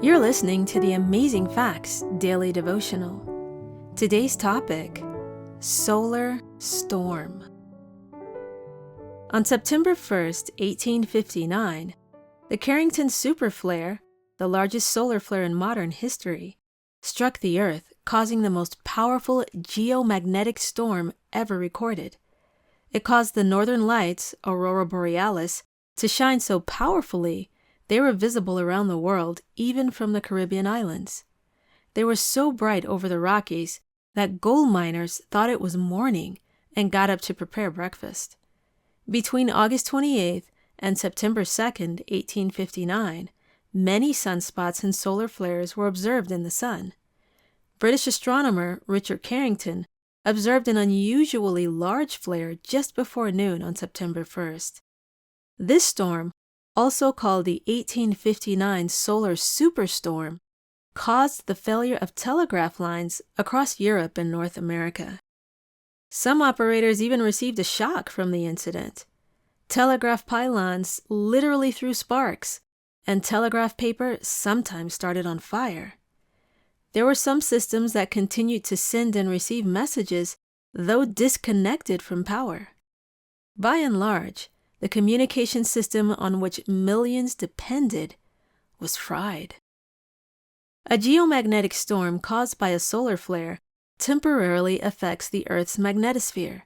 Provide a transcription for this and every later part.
You're listening to the Amazing Facts Daily Devotional. Today's topic, Solar Storm. On September 1st, 1859, the Carrington superflare, the largest solar flare in modern history, struck the Earth, causing the most powerful geomagnetic storm ever recorded. It caused the northern lights, aurora borealis, to shine so powerfully they were visible around the world, even from the Caribbean islands. They were so bright over the Rockies that gold miners thought it was morning and got up to prepare breakfast. Between August 28th and September 2nd, 1859, many sunspots and solar flares were observed in the sun. British astronomer Richard Carrington observed an unusually large flare just before noon on September 1st. This storm, also called the 1859 solar superstorm, caused the failure of telegraph lines across Europe and North America. Some operators even received a shock from the incident. Telegraph pylons literally threw sparks, and telegraph paper sometimes started on fire. There were some systems that continued to send and receive messages, though disconnected from power. By and large, the communication system on which millions depended was fried. A geomagnetic storm caused by a solar flare temporarily affects the Earth's magnetosphere.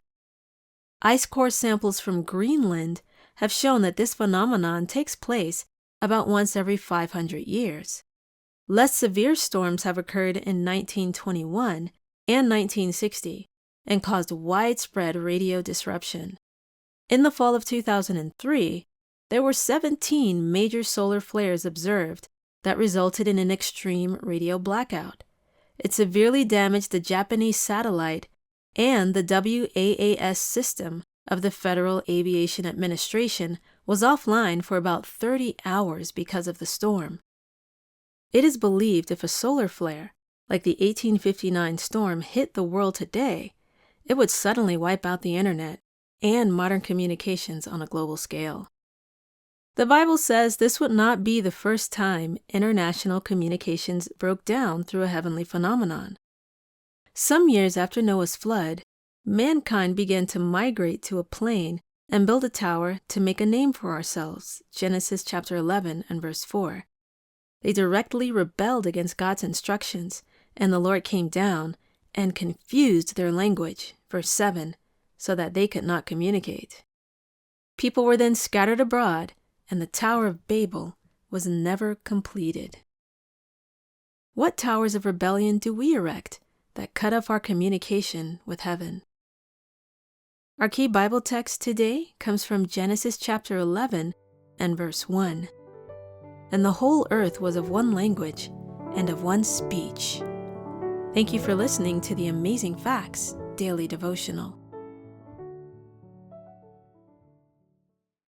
Ice core samples from Greenland have shown that this phenomenon takes place about once every 500 years. Less severe storms have occurred in 1921 and 1960 and caused widespread radio disruption. In the fall of 2003, there were 17 major solar flares observed that resulted in an extreme radio blackout. It severely damaged the Japanese satellite and the WAAS system of the Federal Aviation Administration was offline for about 30 hours because of the storm. It is believed if a solar flare, like the 1859 storm, hit the world today, it would suddenly wipe out the internet and modern communications on a global scale. The Bible says this would not be the first time international communications broke down through a heavenly phenomenon. Some years after Noah's flood, mankind began to migrate to a plain and build a tower to make a name for ourselves, Genesis chapter 11 and verse 4. They directly rebelled against God's instructions, and the Lord came down and confused their language, verse 7, so that they could not communicate. People were then scattered abroad, and the Tower of Babel was never completed. What towers of rebellion do we erect that cut off our communication with heaven? Our key Bible text today comes from Genesis chapter 11 and verse 1. And the whole earth was of one language and of one speech. Thank you for listening to the Amazing Facts Daily Devotional.